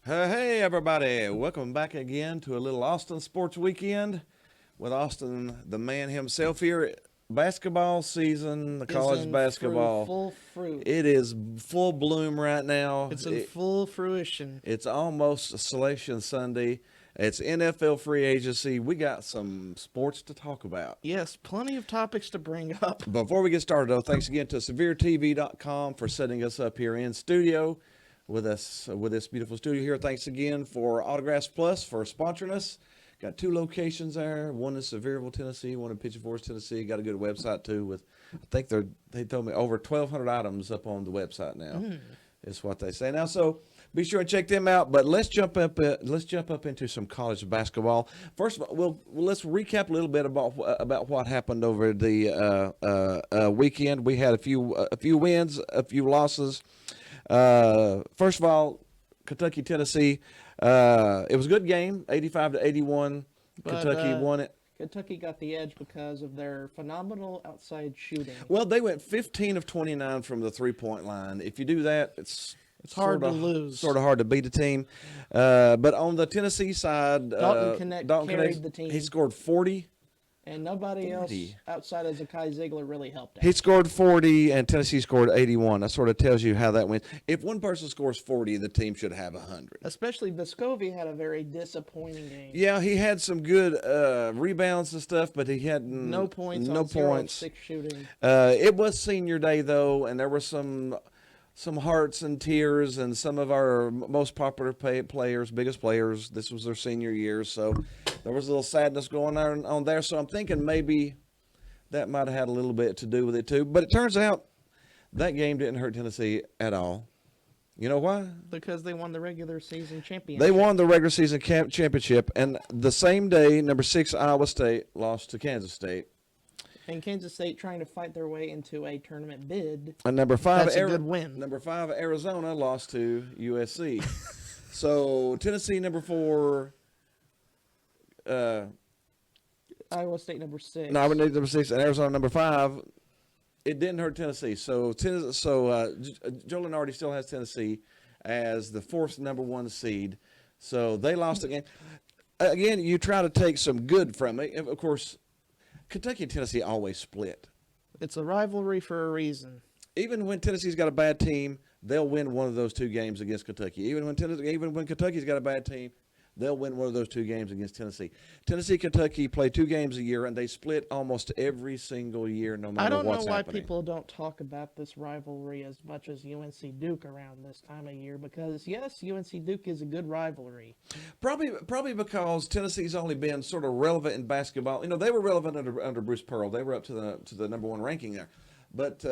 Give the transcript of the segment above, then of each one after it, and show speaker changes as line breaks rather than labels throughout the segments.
Hey, everybody. Welcome back again to a little Austin Sports Weekend with Austin, the man himself here. Basketball season, the
Is
college
in
basketball,
full fruit.
it is full bloom right now.
It's in full fruition.
It's almost Selection Sunday. It's NFL free agency. We got some sports to talk about.
Yes, plenty of topics to bring up.
Before we get started, though, thanks again to SevereTV.com for setting us up here in studio with us with this beautiful studio here. Thanks again for Autographs Plus for sponsoring us. Got two locations there. One in Sevierville, Tennessee. One in Pigeon Forge, Tennessee. Got a good website too. With I think they told me over 1,200 items up on the website now. Is what they say now. So be sure and check them out. But let's jump up. Let's jump up into some college basketball. First of all, let's recap a little bit about what happened over the weekend. We had a few wins, a few losses. First of all, Kentucky Tennessee. It was a good game, 85-81.
But,
Kentucky won it.
Kentucky got the edge because of their phenomenal outside shooting.
Well, they went 15 of 29 from the 3-point line. If you do that, it's
hard
sorta,
to lose.
Sort of hard to beat a team. But on the Tennessee side,
Dalton carried the team.
He scored 40.
And nobody
40.
else outside of Zakai Ziegler really helped out.
He scored 40, and Tennessee scored 81. That sort of tells you how that went. If one person scores 40, the team should have 100.
Especially Vescovi had a very disappointing game.
Yeah, he had some good rebounds and stuff, but he had
No points
no
on 0 of
points.
6 shooting.
It was senior day, though, and there were some hearts and tears, and some of our most popular players, biggest players, this was their senior year, so there was a little sadness going on there. So I'm thinking maybe that might have had a little bit to do with it too. But it turns out that game didn't hurt Tennessee at all. You know why?
Because they won the regular season championship.
They won the regular season championship, and the same day, number 6 Iowa State lost to Kansas State.
And Kansas State trying to fight their way into a tournament bid.
And number 5,
That's a good win.
Number 5, Arizona lost to USC. So Tennessee number 4.
Iowa State number 6.
No, number 6, and Arizona number 5. It didn't hurt Tennessee. So Joe Lunardi still has Tennessee as the 4th number 1 seed. So they lost again. Again, you try to take some good from it. Of course, Kentucky and Tennessee always split.
It's a rivalry for a reason.
Even when Tennessee's got a bad team, they'll win one of those 2 games against Kentucky. Even when Kentucky's got a bad team, they'll win one of those 2 games against Tennessee. Kentucky play 2 games a year, and they split almost every single year, no matter what's happening.
I don't know why people don't talk about this rivalry as much as UNC Duke around this time of year, because yes, UNC Duke is a good rivalry.
Probably because Tennessee's only been sort of relevant in basketball. You know, they were relevant under Bruce Pearl. They were up to the number 1 ranking there. But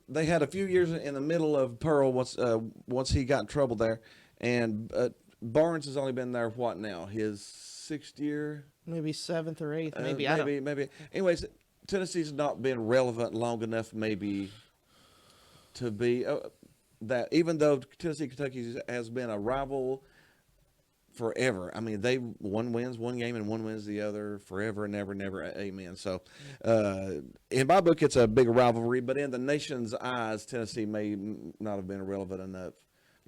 they had a few years in the middle of Pearl once he got in trouble there, and Barnes has only been there what now? His 6th year,
maybe 7th or 8th,
maybe. Anyways, Tennessee's not been relevant long enough, maybe, to be that. Even though Kentucky has been a rival forever. I mean, one wins one game and one wins the other forever and never, amen. So, in my book, it's a big rivalry, but in the nation's eyes, Tennessee may not have been relevant enough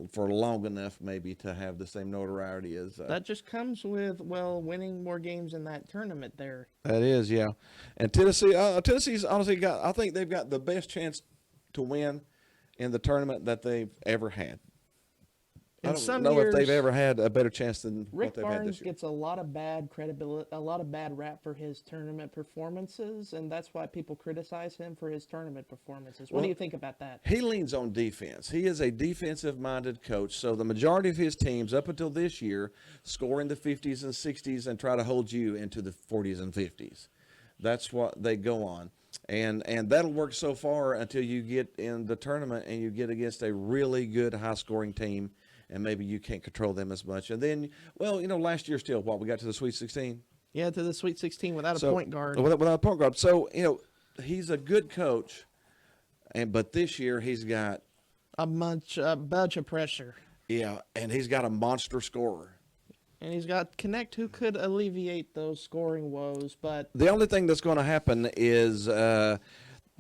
for long enough maybe to have the same notoriety as
that just comes with winning more games in that tournament there.
That is, yeah. And Tennessee's honestly I think they've got the best chance to win in the tournament that they've ever had. I don't know if they've ever had a better chance than what they've had this year.
Rick Barnes gets a lot of bad credibility, a lot of bad rap for his tournament performances, and that's why people criticize him for his tournament performances. What do you think about that?
He leans on defense. He is a defensive-minded coach, so the majority of his teams up until this year score in the 50s and 60s and try to hold you into the 40s and 50s. That's what they go on. And that'll work so far until you get in the tournament and you get against a really good high-scoring team, and maybe you can't control them as much. And then, last year still, we got to the Sweet 16?
Yeah, to the Sweet 16 without a point guard.
Without a point guard. So, he's a good coach, but this year he's got
a bunch of pressure.
Yeah, and he's got a monster scorer.
And he's got Connect, who could alleviate those scoring woes. But
the only thing that's going to happen is they're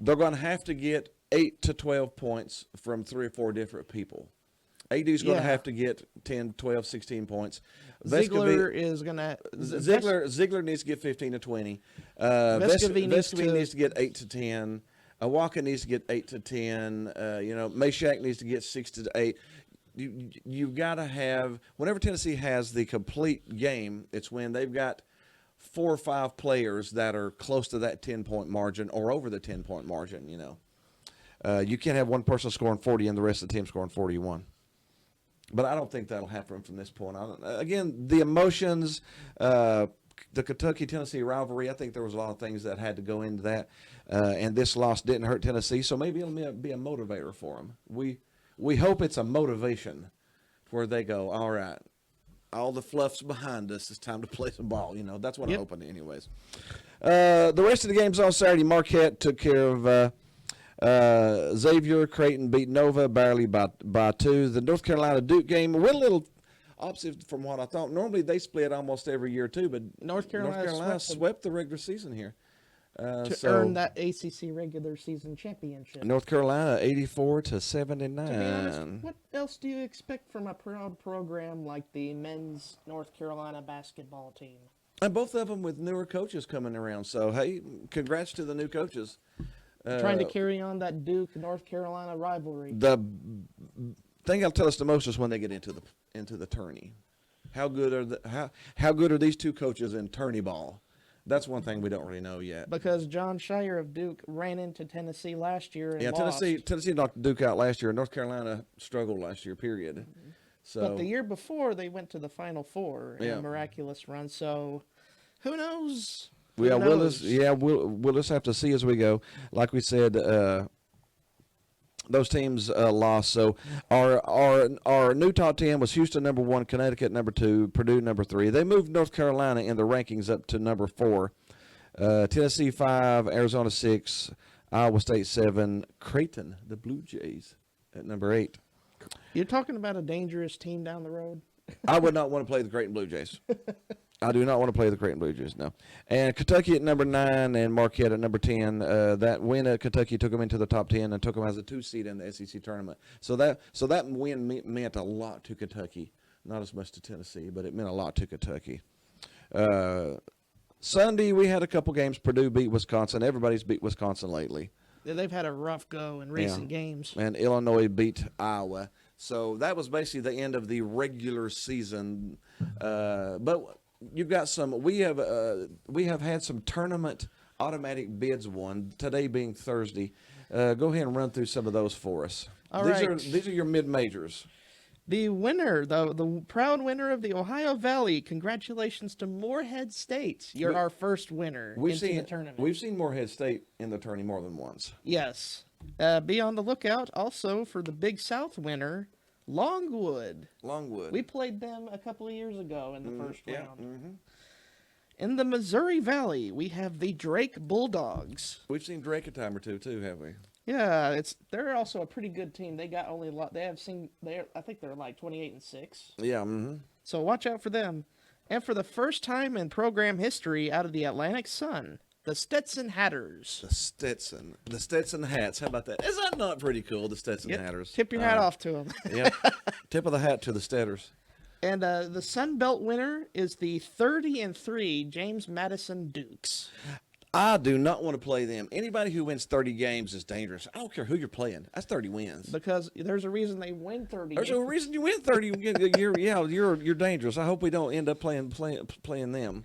going to have to get 8 to 12 points from 3 or 4 different people. AD's going to
Yeah.
have to get 10, 12, 16 points.
Ziegler is gonna.
Ziegler needs to get 15 to 20.
Vescovi
Vescovi
needs
needs to get 8 to 10. Awaka needs to get 8 to 10. Meshack needs to get 6 to 8. You've got to have, whenever Tennessee has the complete game, it's when they've got 4 or 5 players that are close to that 10-point margin or over the 10-point margin. You can't have one person scoring 40 and the rest of the team scoring 41. But I don't think that'll happen from this point on. Again, the emotions, the Kentucky-Tennessee rivalry, I think there was a lot of things that had to go into that. And this loss didn't hurt Tennessee, so maybe it'll be a motivator for them. We hope it's a motivation where they go, all right, all the fluff's behind us. It's time to play some ball. That's what I'm hoping anyways. The rest of the games on Saturday, Marquette took care of Xavier. Creighton beat Nova barely by 2. The North Carolina Duke game went a little opposite from what I thought. Normally they split almost every year too, but
North Carolina
swept the regular season here.
To earn that ACC regular season championship.
North Carolina 84 to 79.
To be honest, what else do you expect from a proud program like the men's North Carolina basketball team?
And both of them with newer coaches coming around. So, hey, congrats to the new coaches.
Trying to carry on that Duke-North Carolina rivalry.
The thing that'll tell us the most is when they get into the tourney. How good are these two coaches in tourney ball? That's one thing we don't really know yet.
Because John Shire of Duke ran into Tennessee last year and lost.
Tennessee knocked Duke out last year. North Carolina struggled last year, period.
Mm-hmm.
So,
but the year before, they went to the Final Four in a miraculous run. So, who knows?
We'll just have to see as we go. Like we said, those teams lost. So our new top 10 was Houston number 1, Connecticut number 2, Purdue number 3. They moved North Carolina in the rankings up to number 4. Tennessee 5, Arizona 6, Iowa State 7, Creighton, the Blue Jays, at number 8.
You're talking about a dangerous team down the road?
I would not want to play the Creighton Blue Jays. I do not want to play the Creighton Blue Jays, no. And Kentucky at number 9 and Marquette at number 10. That win at Kentucky took them into the top 10 and took them as a 2 seed in the SEC tournament. So that win meant a lot to Kentucky. Not as much to Tennessee, but it meant a lot to Kentucky. Sunday, we had a couple games. Purdue beat Wisconsin. Everybody's beat Wisconsin lately.
Yeah, they've had a rough go in recent games.
And Illinois beat Iowa. So that was basically the end of the regular season. But you've got we have had some tournament automatic bids won, today being Thursday. Go ahead and run through some of those for us. These are your mid-majors.
The winner, the proud winner of the Ohio Valley, congratulations to Morehead State. You're our first winner into the tournament.
We've seen Morehead State in the tourney more than once.
Yes. Be on the lookout also for the Big South winner, Longwood. We played them a couple of years ago in the first round. Mm-hmm. In the Missouri Valley, we have the Drake Bulldogs.
We've seen Drake a time or two too, have we?
Yeah, they're also a pretty good team. They got only a lot. I think they're like 28-6.
Yeah. Mm-hmm.
So watch out for them. And for the first time in program history, out of the Atlantic Sun, the Stetson Hatters.
The Stetson hats. How about that? Is that not pretty cool? The Stetson Hatters.
Tip your hat off to them.
Yeah. Tip of the hat to the Stetters.
And the Sun Belt winner is the 30-3 James Madison Dukes.
I do not want to play them. Anybody who wins 30 games is dangerous. I don't care who you're playing. That's 30 wins.
Because there's a reason they win 30.
There's a reason you win 30. You're dangerous. I hope we don't end up playing them.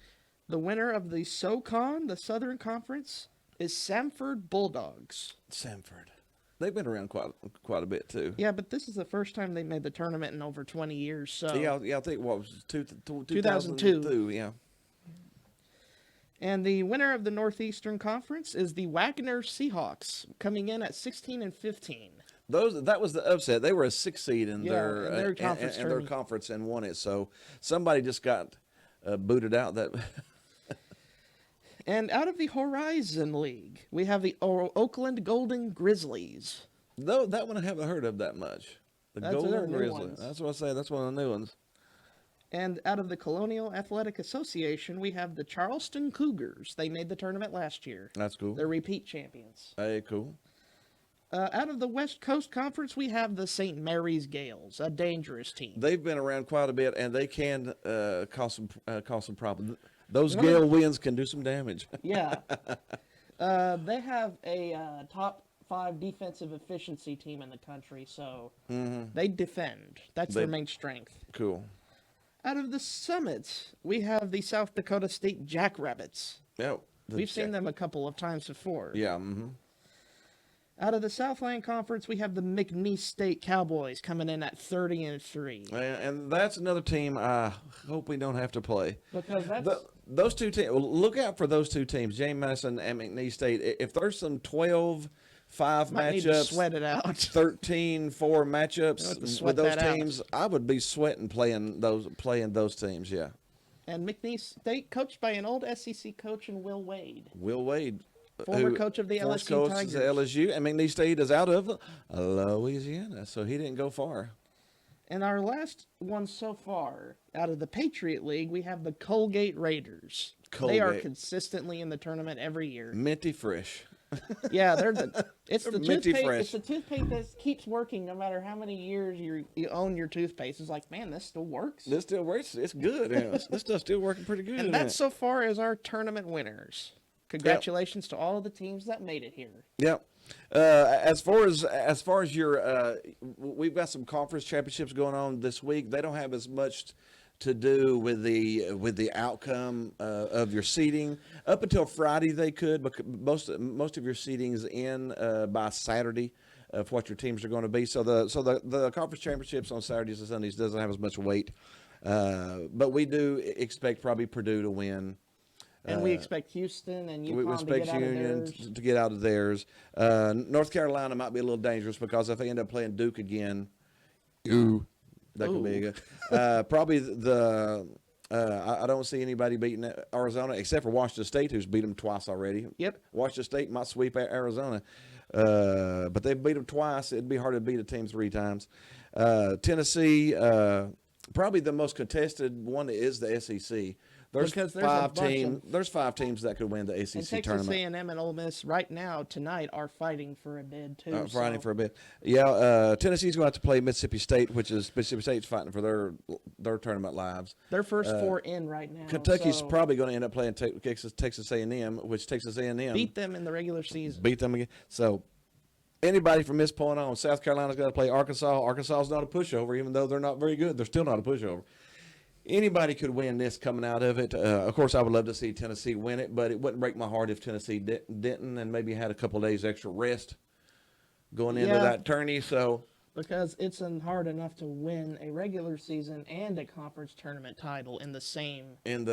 The winner of the SoCon, the Southern Conference, is Samford Bulldogs.
Samford. They've been around quite a bit too.
Yeah, but this is the first time they made the tournament in over 20 years. So
yeah, I think what was
2002.
Yeah.
And the winner of the Northeastern Conference is the Wagner Seahawks, coming in at 16-15.
That was the upset. They were a 6 seed in their
conference
and won it. So somebody just got booted out.
And out of the Horizon League, we have the Oakland Golden Grizzlies.
No, that one I haven't heard of that much.
That's Golden Grizzlies.
That's what I say. That's one of the new ones.
And out of the Colonial Athletic Association, we have the Charleston Cougars. They made the tournament last year.
That's cool.
They're repeat champions.
Hey, cool.
Out of the West Coast Conference, we have the St. Mary's Gales, a dangerous team.
They've been around quite a bit, and they can cause some problems. Those
One
Gale wins can do some damage.
Yeah. They have a top 5 defensive efficiency team in the country, so they defend. That's their main strength.
Cool.
Out of the Summits, we have the South Dakota State Jackrabbits.
Yeah.
We've seen them a couple of times before.
Yeah.
Out of the Southland Conference, we have the McNeese State Cowboys coming in at 30-3.
And that's another team I hope we don't have to play.
Because that's...
Those two teams, look out for those two teams, James Madison and McNeese State. If there's some 12-5 matchups,
sweat it out.
13-4 matchups with those teams, I would be sweating playing those teams, yeah.
And McNeese State, coached by an old SEC coach in Will Wade.
Will Wade.
Former coach of the LSU Tigers.
LSU, and McNeese State is out of Louisiana, so he didn't go far.
And our last one so far, out of the Patriot League, we have the Colgate Raiders. They are consistently in the tournament every year.
Minty fresh.
Yeah, it's the
Minty
toothpaste.
fresh.
It's the toothpaste that keeps working no matter how many years you own your toothpaste. It's like, man, this still works.
This still works. It's good. Yeah. This stuff's still working pretty good.
And that's so far as our tournament winners. Congratulations to all of the teams that made it here.
Yep. As far as your, we've got some conference championships going on this week. They don't have as much to do with the outcome of your seeding. Up until Friday, they could, but most of your seeding's in by Saturday of what your teams are going to be. So the conference championships on Saturdays and Sundays doesn't have as much weight. But we do expect probably Purdue to win.
And we expect Houston and UConn
to get out of theirs. North Carolina might be a little dangerous because if they end up playing Duke again, that could be good. Probably I don't see anybody beating Arizona except for Washington State, who's beat them twice already.
Yep.
Washington State might sweep Arizona, but they've beat them twice. It'd be hard to beat a team 3 times. Tennessee, probably the most contested one is the SEC. There's 5 teams that could win the ACC
Texas
tournament.
Texas A&M and Ole Miss right now tonight are fighting for a bid too.
Fighting for a bid. Yeah, Tennessee's going to have to play Mississippi State, which is Mississippi State's fighting for their tournament lives.
Their first 4 in right now.
Kentucky's probably going to end up playing Texas A&M, which Texas A&M
beat them in the regular season.
Beat them again. So anybody from this point on, South Carolina's got to play Arkansas. Arkansas's not a pushover, even though they're not very good. They're still not a pushover. Anybody could win this coming out of it. Of course, I would love to see Tennessee win it, but it wouldn't break my heart if Tennessee didn't and maybe had a couple of days extra rest going into that tourney. So
because it's hard enough to win a regular season and a conference tournament title in the same
same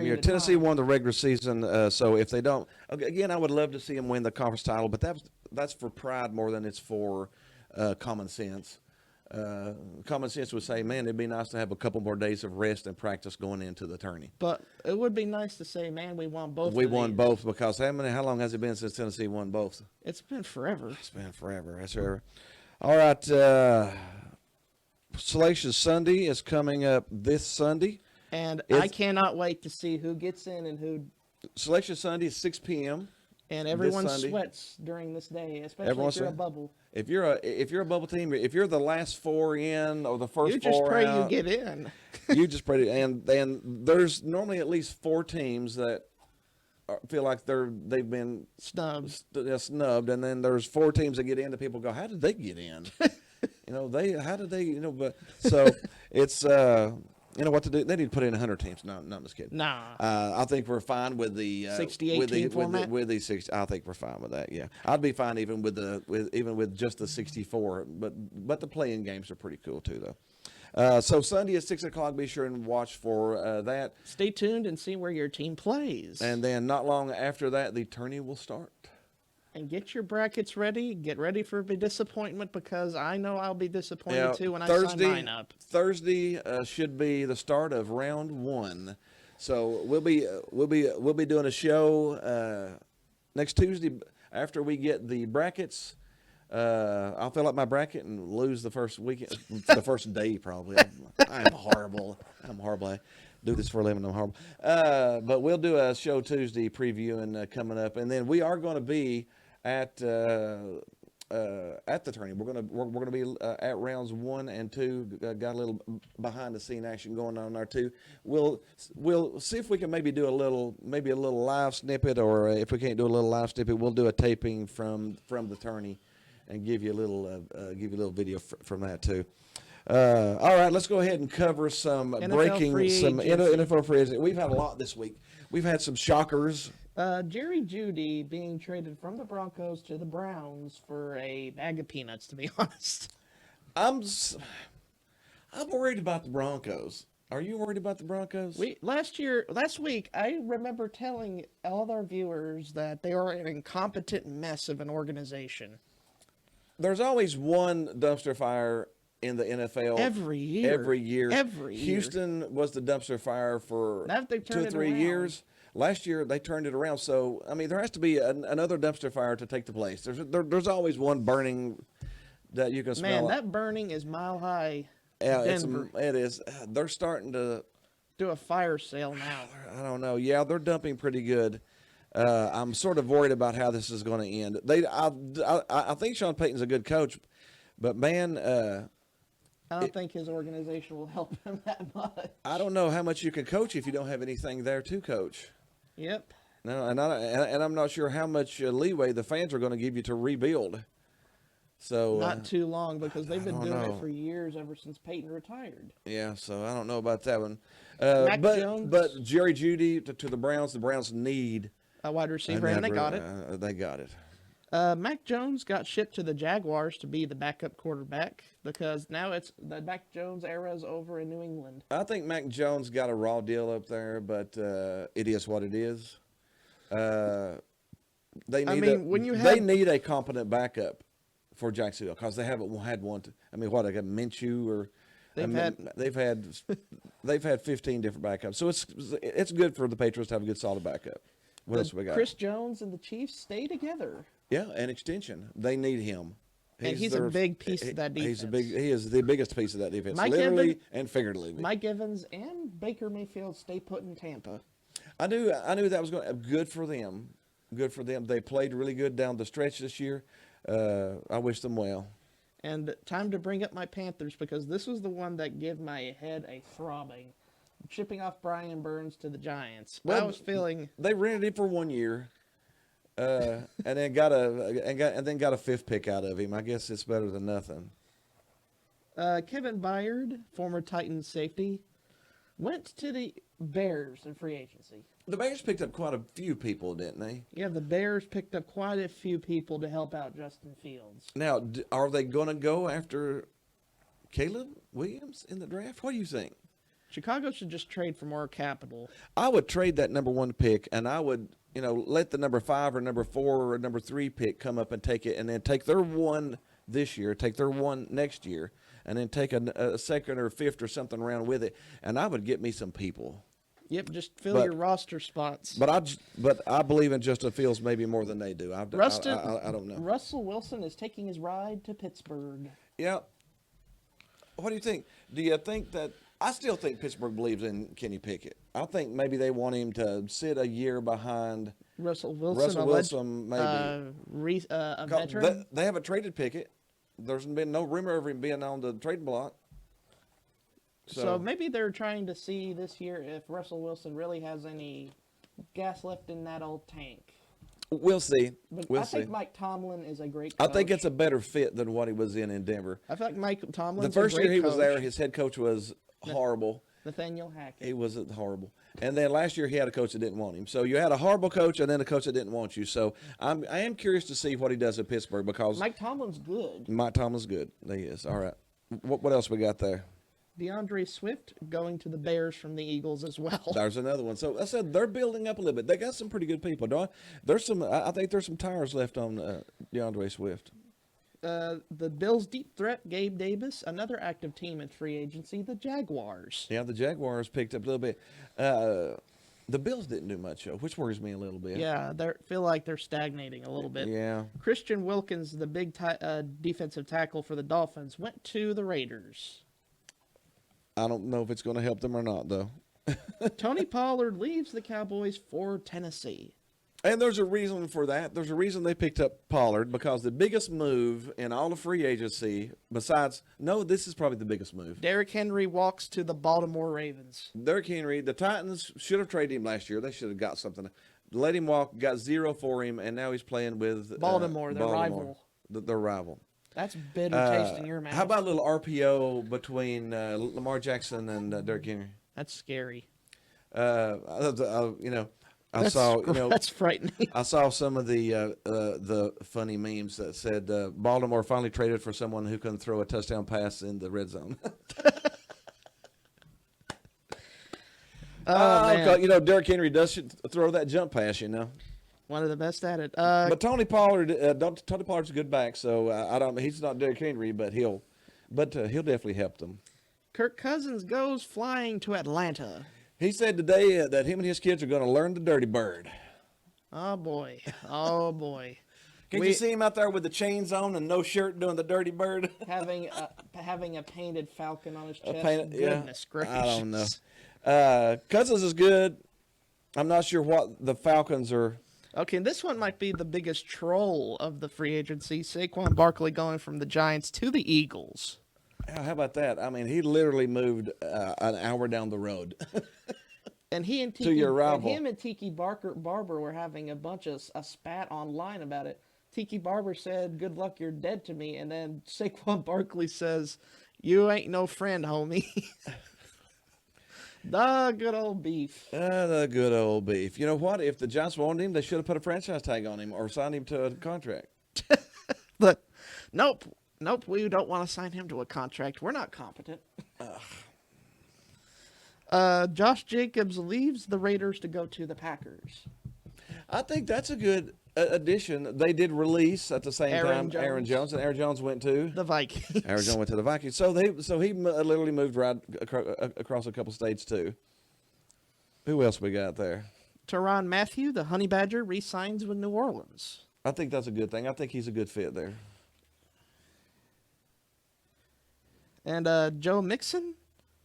year. Tennessee won the regular season, so if they don't, again, I would love to see them win the conference title, but that's for pride more than it's for common sense. Common sense would say, man, it'd be nice to have a couple more days of rest and practice going into the tourney.
But it would be nice to say, man, we won both.
We won both because how long has it been since Tennessee won both?
It's been forever.
It's been forever. That's forever. All right. Selection Sunday is coming up this Sunday.
And I cannot wait to see who gets in and who.
Selection Sunday is 6 p.m.
And everyone sweats during this day, especially if you're a bubble.
If you're a bubble team, if you're the last 4 in or the first 4 out,
you just pray you get in.
You just pray, and there's normally at least 4 teams that feel like they've been snubbed, and then there's 4 teams that get in that people go, how did they get in? How did they? But so it's. What to do? They need to put in 100 teams. No, I'm just kidding.
Nah.
I think we're fine with the
68 team format.
With the 60. I think we're fine with that. Yeah, I'd be fine even with just the 64. But the playing games are pretty cool too, though. So Sunday at 6 o'clock. Be sure and watch for that.
Stay tuned and see where your team plays.
And then not long after that, the tourney will start.
And get your brackets ready. Get ready for a disappointment because I know I'll be disappointed too when I sign mine up.
Thursday should be the start of round 1, so we'll be doing a show next Tuesday after we get the brackets. I'll fill out my bracket and lose the first weekend, the first day probably. I'm horrible. I do this for a living. I'm horrible. But we'll do a show Tuesday previewing coming up, and then we are going to be at at the tourney. We're gonna be at rounds 1 and 2. Got a little behind the scene action going on there too. We'll see if we can maybe do a little live snippet, or if we can't do a little live snippet, we'll do a taping from the tourney and give you a little video from that too. All right, let's go ahead and cover some NFL free agency. We've had a lot this week. We've had some shockers.
Jerry Jeudy being traded from the Broncos to the Browns for a bag of peanuts, to be honest.
I'm worried about the Broncos. Are you worried about the Broncos?
Last week, I remember telling all of our viewers that they are an incompetent mess of an organization.
There's always one dumpster fire in the NFL
every year.
Houston was the dumpster fire for 2 or 3 years. Last year they turned it around. So I mean, there has to be another dumpster fire to take the place. There's always one burning that you can smell.
Man, that burning is mile high.
Yeah, it is. They're starting to
do a fire sale now.
I don't know. Yeah, they're dumping pretty good. I'm sort of worried about how this is going to end. I think Sean Payton's a good coach, but man,
I don't think his organization will help him that much.
I don't know how much you can coach if you don't have anything there to coach.
Yep.
No, and I'm not sure how much leeway the fans are going to give you to rebuild. So
not too long, because they've been doing it for years, ever since Peyton retired.
Yeah, so I don't know about that one.
Jones,
but Jerry Jeudy to the Browns. The Browns need
a wide receiver, and they got it.
They got it.
Mac Jones got shipped to the Jaguars to be the backup quarterback, because now it's the Mac Jones era is over in New England.
I think Mac Jones got a raw deal up there, but it is what it is. They need a competent backup for Jacksonville, because they haven't had one. I mean, what, I got Minshew, or they've had 15 different backups, so it's good for the Patriots to have a good solid backup. What else we got?
Chris Jones and the Chiefs stay together.
Yeah, an extension. They need him.
He's a big piece of that defense.
He is the biggest piece of that defense, literally and figuratively.
Mike Evans and Baker Mayfield stay put in Tampa.
I knew that was going to be good for them. Good for them. They played really good down the stretch this year. I wish them well.
And time to bring up my Panthers, because this was the one that gave my head a throbbing. Shipping off Brian Burns to the Giants.
Well,
I was feeling
they rented him for 1 year, and then got a fifth pick out of him. I guess it's better than nothing.
Kevin Byard, former Titans safety, went to the Bears in free agency.
The Bears picked up quite a few people, didn't they?
Yeah, the Bears picked up quite a few people to help out Justin Fields.
Now, are they going to go after Caleb Williams in the draft? What do you think?
Chicago should just trade for more capital.
I would trade that number 1 pick, and I would, let the number 5 or number 4 or number 3 pick come up and take it, and then take their 1 this year, take their 1 next year, and then take a second or fifth or something around with it, and I would get me some people.
Yep, just fill your roster spots.
But I believe in Justin Fields maybe more than they do. I don't know.
Russell Wilson is taking his ride to Pittsburgh.
Yeah. What do you think? Do you think that? I still think Pittsburgh believes in Kenny Pickett. I think maybe they want him to sit a year behind
Russell Wilson,
maybe.
A veteran.
They haven't traded Pickett. There's been no rumor of him being on the trade block.
So maybe they're trying to see this year if Russell Wilson really has any gas left in that old tank.
We'll see.
But I think Mike Tomlin is a great coach.
I think it's a better fit than what he was in Denver.
I feel like Mike Tomlin.
The first year he was there, his head coach was horrible.
Nathaniel Hackett.
He was horrible. And then last year he had a coach that didn't want him. So you had a horrible coach and then a coach that didn't want you. So I am curious to see what he does at Pittsburgh, because
Mike Tomlin's good.
Mike Tomlin's good. He is. All right. What else we got there?
DeAndre Swift going to the Bears from the Eagles as well.
There's another one. So I said they're building up a little bit. They got some pretty good people. I think there's some tires left on DeAndre Swift.
The Bills' deep threat, Gabe Davis, another active team in free agency, the Jaguars.
Yeah, the Jaguars picked up a little bit. The Bills didn't do much, which worries me a little bit.
Yeah, they feel like they're stagnating a little bit.
Yeah.
Christian Wilkins, the big defensive tackle for the Dolphins, went to the Raiders.
I don't know if it's going to help them or not, though.
Tony Pollard leaves the Cowboys for Tennessee.
And there's a reason for that. There's a reason they picked up Pollard, because the biggest move in all of free agency, this is probably the biggest move.
Derrick Henry walks to the Baltimore Ravens.
Derrick Henry, the Titans should have traded him last year. They should have got something. Let him walk, got zero for him, and now he's playing with
Baltimore, their rival.
Their rival.
That's bitter taste in your mouth.
How about a little RPO between Lamar Jackson and Derrick Henry?
That's scary.
That's
frightening.
I saw some of the funny memes that said Baltimore finally traded for someone who can throw a touchdown pass in the red zone.
Man.
Derrick Henry does throw that jump pass.
One of the best at it.
But Tony Pollard's a good back, so he's not Derrick Henry, but he'll definitely help them.
Kirk Cousins goes flying to Atlanta.
He said today that him and his kids are going to learn the Dirty Bird.
Oh boy! Oh boy!
Can you see him out there with the chains on and no shirt doing the Dirty Bird?
having a painted falcon on his chest. Goodness gracious!
I don't know. Cousins is good. I'm not sure what the Falcons are.
Okay, this one might be the biggest troll of the free agency. Saquon Barkley going from the Giants to the Eagles.
How about that? I mean, he literally moved an hour down the road.
And he and Tiki,
to your rival.
And him and Tiki Barber were having a spat online about it. Tiki Barber said, "Good luck, you're dead to me," and then Saquon Barkley says, "You ain't no friend, homie." The good old beef.
The good old beef. You know what? If the Giants wanted him, they should have put a franchise tag on him or signed him to a contract.
But nope, we don't want to sign him to a contract. We're not competent. Josh Jacobs leaves the Raiders to go to the Packers.
I think that's a good addition. They did release at the same time Aaron Jones, and Aaron Jones went to
the Vikings.
Aaron Jones went to the Vikings. So he literally moved right across a couple states too. Who else we got there?
Tyrann Mathieu, the Honey Badger, re-signs with New Orleans.
I think that's a good thing. I think he's a good fit there.
And Joe Mixon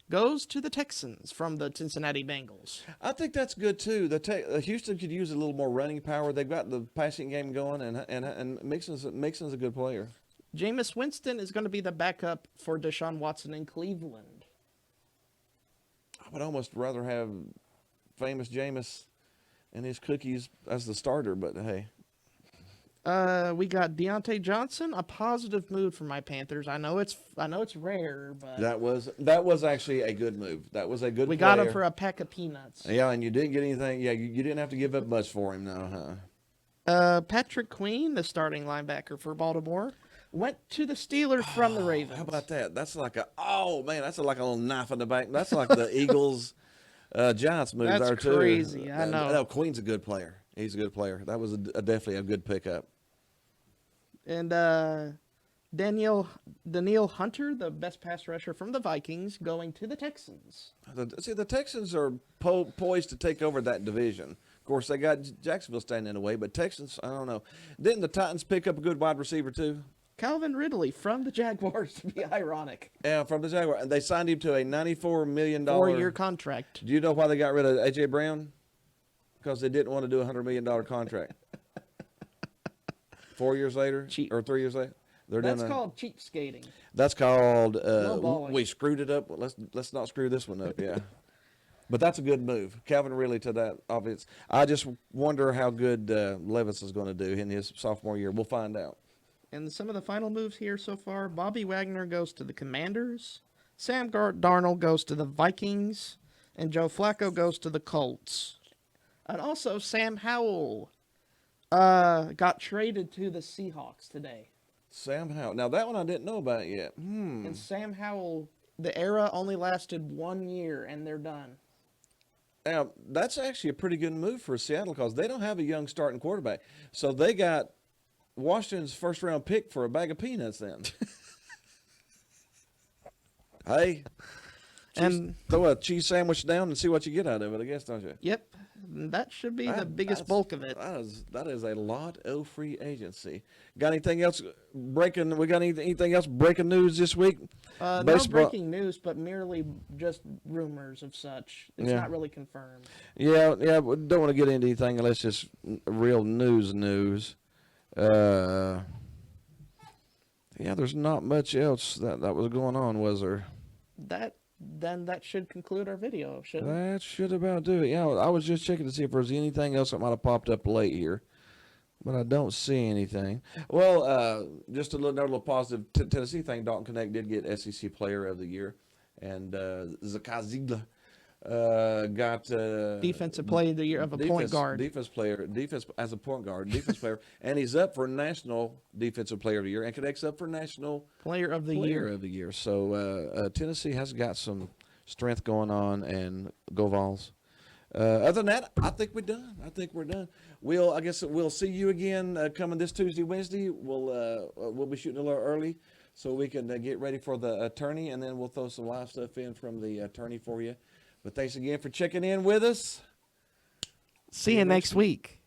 goes to the Texans from the Cincinnati Bengals.
I think that's good too. Houston could use a little more running power. They've got the passing game going, and Mixon's a good player.
Jameis Winston is going to be the backup for Deshaun Watson in Cleveland.
I would almost rather have famous Jameis and his cookies as the starter, but hey.
We got Deontay Johnson, a positive move for my Panthers. I know it's rare, but
that was actually a good move. That was a good.
We got him for a pack of peanuts.
Yeah, and you didn't get anything. Yeah, you didn't have to give up much for him, no, huh?
Patrick Queen, the starting linebacker for Baltimore, went to the Steelers from the Ravens.
How about that? That's like that's like a little knife in the back. That's like the Eagles, Giants move there too.
That's crazy. I know.
No, Queen's a good player. He's a good player. That was definitely a good pickup.
And Danielle Hunter, the best pass rusher from the Vikings, going to the Texans.
The Texans are poised to take over that division. Of course, they got Jacksonville standing in the way, but Texans, I don't know. Didn't the Titans pick up a good wide receiver too?
Calvin Ridley from the Jaguars, to be ironic.
Yeah, from the Jaguars. And they signed him to a $94 million
4-year contract.
Do you know why they got rid of A.J. Brown? Because they didn't want to do a $100 million contract. 4 years later, or 3 years later,
that's called cheap skating.
That's called we screwed it up. Let's not screw this one up. Yeah, but that's a good move, Calvin Ridley to that offense. I just wonder how good Levis is going to do in his sophomore year. We'll find out.
And some of the final moves here so far: Bobby Wagner goes to the Commanders, Sam Darnold goes to the Vikings, and Joe Flacco goes to the Colts. And also Sam Howell got traded to the Seahawks today.
Sam Howell. Now, that one I didn't know about yet.
And Sam Howell, the era only lasted 1 year, and they're done.
Now, that's actually a pretty good move for Seattle because they don't have a young starting quarterback. So they got Washington's first-round pick for a bag of peanuts then. Hey,
And
throw a cheese sandwich down and see what you get out of it, I guess, don't you?
yep, that should be the biggest bulk of it.
That is a lot of free agency. Got anything else breaking? We got anything else breaking news this week?
No breaking news, but merely just rumors of such. It's not really confirmed.
Yeah. We don't want to get into anything unless it's real news. Yeah, there's not much else that was going on, was there?
That should conclude our video, shouldn't it?
That should about do it. Yeah, I was just checking to see if there's anything else that might have popped up late here, but I don't see anything. Well, just another little positive Tennessee thing. Dalton Connect did get SEC Player of the Year, and Zakai Ziegler got
Defensive Player of the Year of a point guard.
Defense as a point guard, defense player, and he's up for National Defensive Player of the Year, and Connect's up for National
Player of the Year.
So Tennessee has got some strength going on, and go Vols. Other than that, I think we're done. I guess we'll see you again coming this Tuesday, Wednesday. We'll be shooting a little early so we can get ready for the attorney, and then we'll throw some live stuff in from the attorney for you. But thanks again for checking in with us.
See you next week.